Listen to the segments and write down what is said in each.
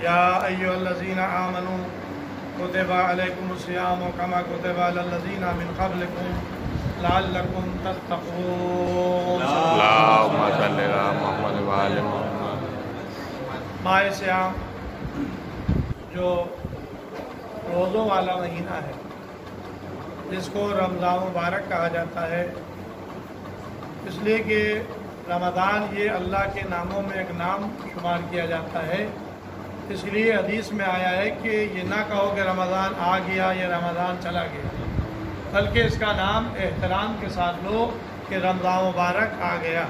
या अय्युहल्लज़ीना आमनू कुतिबा अलैकुमुस्सियाम कमा कुतिबा अलल्लज़ीना मिन क़ब्लिकुम लअल्लकुम तत्तक़ून। अल्लाहुम्मा सल्लि अला मुहम्मद व आलि मुहम्मद। माह सियाम जो रोज़ों वाला महीना है, जिसको रमज़ान मुबारक कहा जाता है, इसलिए कि रमज़ान ये अल्लाह के नामों में एक नाम शुमार किया जाता है। इसलिए हदीस में आया है कि ये ना कहो कि रमज़ान आ गया या रमज़ान चला गया, बल्कि इसका नाम एहतराम के साथ लो कि रमज़ान मुबारक आ गया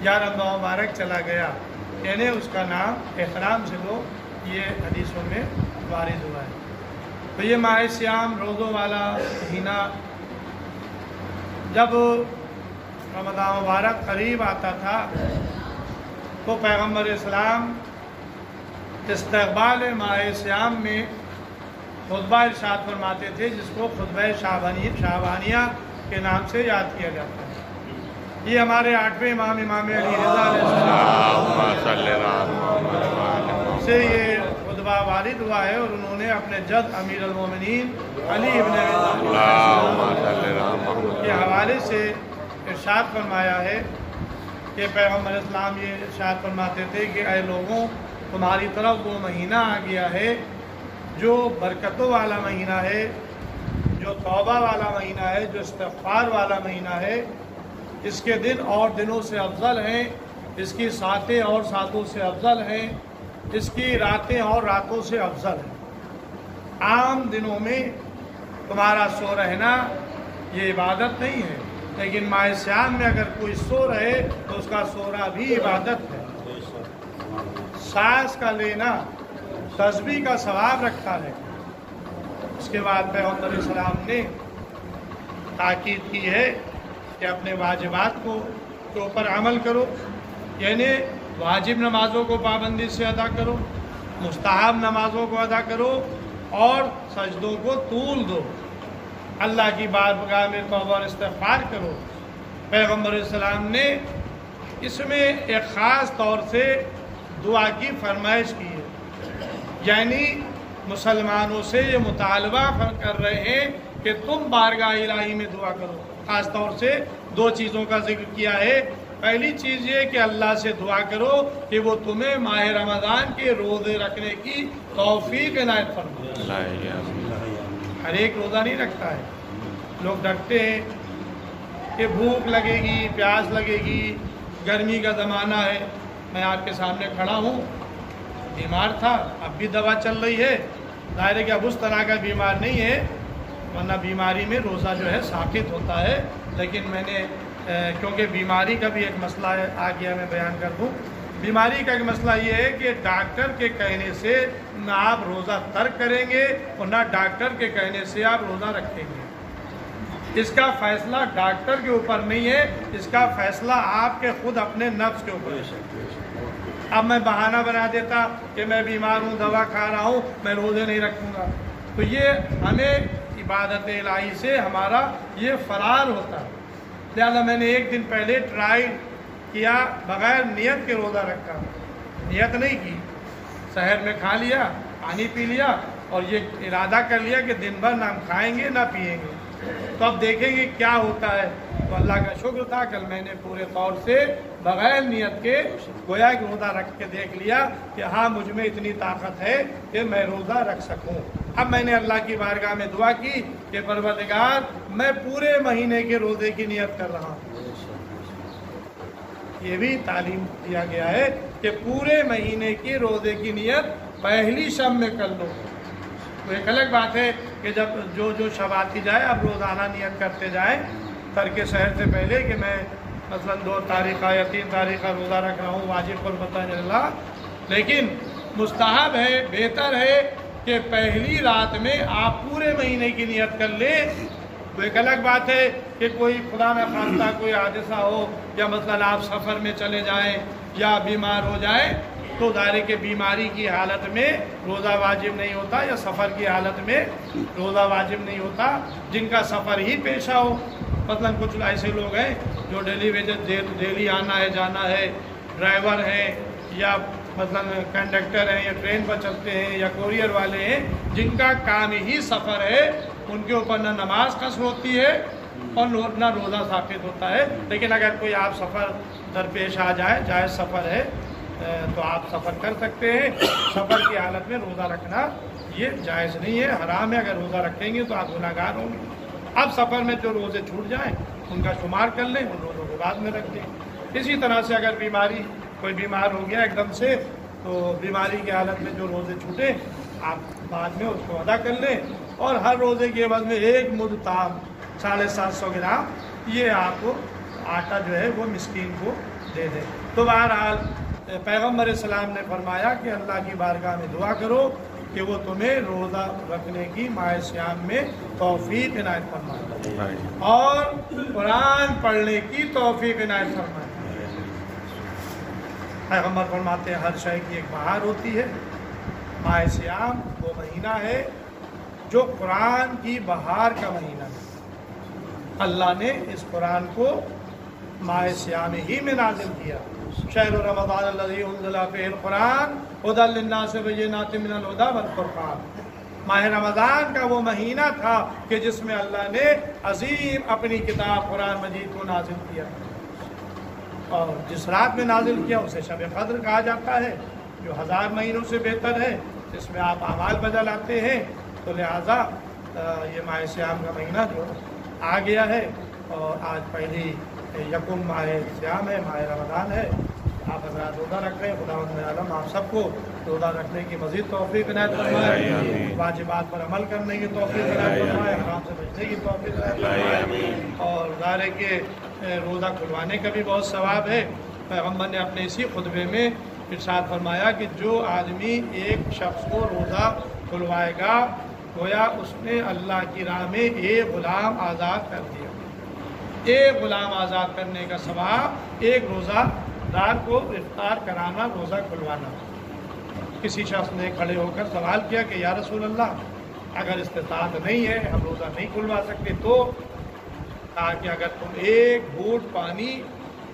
या रमज़ान मुबारक चला गया, यानी उसका नाम एहतराम से लो। ये हदीसों में वारिद हुआ है। तो ये माह सियाम रोज़ों वाला महीना, जब रमज़ान मुबारक करीब आता था तो पैगम्बर इस्लाम इस्तक़बाल माह सियाम में खुतबा इरशाद फरमाते थे, जिसको खुतबा शाबानिया के नाम से याद किया जाता है। ये हमारे 8वें इमाम अली रज़ा से ये खुतबा वारिद हुआ है और उन्होंने अपने जद अमीर अल-मोमिनीन अली इब्न के हवाले से इरशाद फरमाया है कि पैगम्बर इस्लाम ये इरशाद फरमाते थे कि ऐ लोगों, तुम्हारी तरफ वो महीना आ गया है जो बरकतों वाला महीना है, जो तौबा वाला महीना है, जो इस्तिग़फ़ार वाला महीना है। इसके दिन और दिनों से अफजल हैं, इसकी सातें और सातों से अफजल हैं, इसकी रातें और रातों से अफजल हैं। आम दिनों में तुम्हारा सो रहना ये इबादत नहीं है, लेकिन माह सियाम में अगर कोई सो रहे तो उसका सोना भी इबादत है। सांस का लेना तस्बीह का सवाब रखता है। उसके बाद पैगम्बर सलाम ने ताकीद की है कि अपने वाजिबात को के ऊपर अमल करो, यानी वाजिब नमाज़ों को पाबंदी से अदा करो, मुस्तहब नमाज़ों को अदा करो और सजदों को तूल दो, अल्लाह की बारगाह में तौबा और इस्तिग़फ़ार करो। पैगम्बर सलाम ने इसमें एक ख़ास तौर से दुआ की फरमाइश की है, यानी मुसलमानों से ये मुतालबा कर रहे हैं कि तुम बारगाह इलाही में दुआ करो। ख़ास तौर से 2 चीज़ों का जिक्र किया है। पहली चीज़ ये कि अल्लाह से दुआ करो कि वो तुम्हें माह रमज़ान के रोज़े रखने की तौफ़ीक़ इनायत फरमाए। हर एक रोज़ा नहीं रखता है। लोग डरते हैं कि भूख लगेगी, प्यास लगेगी, गर्मी का ज़माना है। मैं आपके सामने खड़ा हूँ, बीमार था, अब भी दवा चल रही है। ज़ाहिर है कि अब उस तरह का बीमार नहीं है, वरना बीमारी में रोज़ा जो है साक़ित होता है। लेकिन मैंने क्योंकि बीमारी का भी एक मसला आ गया, मैं बयान कर दूँ। बीमारी का एक मसला ये है कि डॉक्टर के कहने से ना आप रोज़ा तर्क करेंगे और ना डॉक्टर के कहने से आप रोज़ा रखेंगे। इसका फ़ैसला डॉक्टर के ऊपर नहीं है, इसका फ़ैसला आपके खुद अपने नफ्स के ऊपर है। अब मैं बहाना बना देता कि मैं बीमार हूँ, दवा खा रहा हूँ, मैं रोज़े नहीं रखूँगा, तो ये हमें इबादत इलाही से हमारा ये फ़रार होता है। लिहाजा मैंने एक दिन पहले ट्राई किया, बग़ैर नियत के रोज़ा रखा, नियत नहीं की, शहर में खा लिया, पानी पी लिया और ये इरादा कर लिया कि दिन भर ना खाएंगे ना पिएंगे। तो अब देखेंगे क्या होता है। तो अल्लाह का शुक्र था, कल मैंने पूरे तौर से बग़ैर नियत के गोया कि रोज़ा रख के देख लिया कि हाँ, मुझ में इतनी ताकत है कि मैं रोज़ा रख सकूँ। अब मैंने अल्लाह की बारगाह में दुआ की कि परवरदिगार, मैं पूरे महीने के रोज़े की नियत कर रहा हूँ। ये भी तालीम दिया गया है कि पूरे महीने की रोज़े की नियत पहली शब में कर लो। तो एक अलग बात है कि जब जो शब आती जाए, अब रोज़ाना नियत करते जाएं तर्क शहर से पहले कि मैं मसलन 2 तारीख़ या 3 तारीख़ का रोज़ा रख रहा हूँ, वाजिब पर पता नहीं चला। लेकिन मुस्तहब है, बेहतर है कि पहली रात में आप पूरे महीने की नियत कर लें। तो एक अलग बात है कि कोई खुदा न खास्ता कोई हादसा हो या मसलन आप सफ़र में चले जाएं या बीमार हो जाएं, तो दायरे के बीमारी की हालत में रोज़ा वाजिब नहीं होता या सफ़र की हालत में रोज़ा वाजिब नहीं होता। जिनका सफ़र ही पेशा हो, मतलब कुछ ऐसे लोग हैं जो डेली वेजेस डेली आना है जाना है, ड्राइवर हैं या مثلا کنڈکٹر ہیں یا ٹرین پر چلتے ہیں یا کوریئر والے ہیں جن کا کام ہی سفر ہے، ان کے اوپر نہ نماز قصر ہوتی ہے اور نہ روزہ ثابت ہوتا ہے. لیکن اگر کوئی آپ سفر درپیش آ جائے، جائز سفر ہے تو آپ سفر کر سکتے ہیں. سفر کی حالت میں روزہ رکھنا یہ جائز نہیں ہے، حرام ہے. اگر روزہ رکھیں گے تو آپ گناہ گار ہوں گے. اب سفر میں جو روزے چھوٹ جائیں ان کا شمار کر لیں، ان روزوں کو بعد میں رکھ دیں. اسی طرح سے اگر کوئی بیمار ہو گیا ایک دم سے، تو بیماری کی حالت میں جو روزے چھوٹے آپ بعد میں اس کو ادا کر لیں، اور ہر روزے کے عوض میں 1 مد تام 750 گرام یہ آپ کو آٹا جو ہے وہ مسکین کو دے دیں. تو بہرحال پیغمبر علیہ السلام نے فرمایا کہ اللہ کی بارگاہ میں دعا کرو کہ وہ تمہیں روزہ رکھنے کی ماہ صیام میں توفیق عنایت فرمائے اور قرآن پڑھنے کی توفیق عنایت فرمائے. پیغمبر فرماتے ہیں ہر شے کی ایک بہار ہوتی ہے. ماہ صیام وہ مہینہ ہے جو قرآن کی بہار کا مہینہ ہے. اللہ نے اس قرآن کو ماہ صیام ہی میں نازل کیا. شہر رمضان الذی انزل فیہ القرآن ھدی للناس وبینات من الھدی والفرقان. ماہ رمضان کا وہ مہینہ تھا کہ جس میں اللہ نے عظیم اپنی کتاب قرآن مجید کو نازل کیا، اور جس رات میں نازل کیا اسے شب قدر کہا جاتا ہے، جو 1000 مہینوں سے بہتر ہے، جس میں آپ اعمال بدل آتے ہیں. تو لہٰذا یہ ماہ صیام کا مہینہ جو آ گیا ہے، اور آج پہلی یکم ماہ صیام ہے، ماہ رمضان ہے. آپ حضرات روزہ رکھ رہے ہیں. خداوند عالم آپ سب کو روزہ رکھنے کی مزید توفیق عنایت فرمائے، واجبات پر عمل کرنے کی توفیق عنایت فرمائے، حرام سے بچنے کی توفیق عنایت فرمائے. اور ظاہر ہے کہ روزہ کھلوانے کا بھی بہت ثواب ہے. پیغمبر نے اپنے اسی خطبے میں ارشاد فرمایا کہ جو آدمی ایک شخص کو روزہ کھلوائے گا گویا اس نے اللہ کی راہ میں ایک غلام آزاد کر دیا. ایک غلام آزاد کرنے کا ثواب ایک روزہ دار کو افطار کرانا، روزہ کھلوانا. کسی شخص نے کھڑے ہو کر سوال کیا کہ یا رسول اللہ اگر استطاعت نہیں ہے، ہم روزہ نہیں کھلوا سکتے، تو کہا کہ اگر تم ایک گھونٹ پانی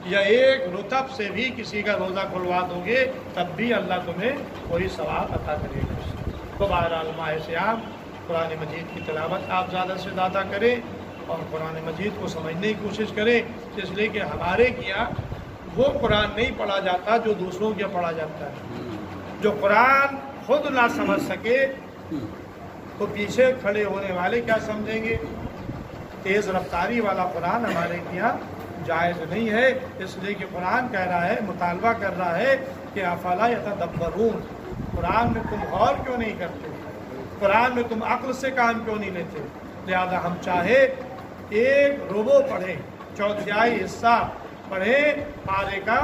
یا ایک رطب سے بھی کسی کا روزہ کھلوا دو گے تب بھی اللہ تمہیں وہی ثواب عطا کرے گا. تو بہرحال ماہ صیام قرآن مجید کی تلاوت آپ زیادہ سے زیادہ کریں اور قرآن مجید کو سمجھنے کی کوشش کریں، اس لیے کہ ہمارے کیا وہ قرآن نہیں پڑھا جاتا جو دوسروں کے پڑھا جاتا ہے. جو قرآن خود نہ سمجھ سکے تو پیچھے کھڑے ہونے والے کیا سمجھیں گے. تیز رفتاری والا قرآن ہمارے یہاں جائز نہیں ہے، اس لیے کہ قرآن کہہ رہا ہے، مطالبہ کر رہا ہے کہ افلا یتدبرون، قرآن میں تم غور کیوں نہیں کرتے، قرآن میں تم عقل سے کام کیوں نہیں لیتے. لہذا ہم چاہے ایک ربع پڑھیں، چوتھائی حصہ پڑھیں پارے کا،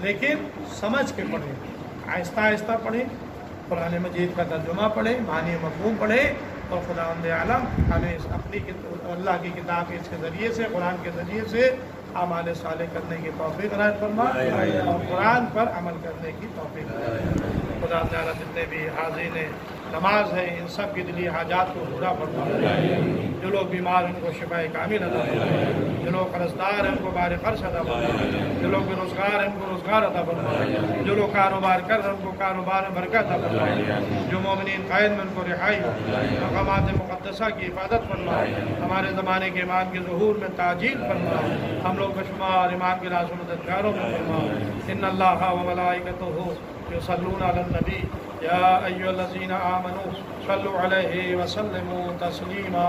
لیکن سمجھ کے پڑھیں، آہستہ آہستہ پڑھیں، قرآن مجید کا ترجمہ پڑھیں، معنی مفہوم پڑھیں، اور خداوند عالم ہمیں اپنی اللہ کی کتاب کے ذریعے سے، قرآن کے ذریعے سے اعمال صالح کرنے کی توفیق عنایت فرمائے اور قرآن پر عمل کرنے کی توفیق عنایت. خداوند عالم جتنے بھی حاضرین نماز ہے ان سب کی دلی حاجات کو پورا فرمائے. جو لوگ بیمار ہیں ان کو شفا کامل عطا فرمائے، جو لوگ قرض دار ہیں ان کو بار فرش عطا فرمائے، جو لوگ بے روزگار ہیں ان کو روزگار عطا فرمائے، جو لوگ کاروبار کر رہے ہیں ان کو کاروبار میں برکت عطا فرمائے، جو مومنین قید میں ان کو رہائی ہو، مقامات مقدسہ کی حفاظت فرمائے، ہمارے زمانے کے ایمان کے ظہور میں تعجیل فرمائے، ہم لوگ کا شمار ایمان کے راز و مددگاروں میں فرمائے. ان اللہ و ملائکتہ یصلون علی النبی یا ایھا الذین آمنوا صلوا علیہ وسلموا تسلیما.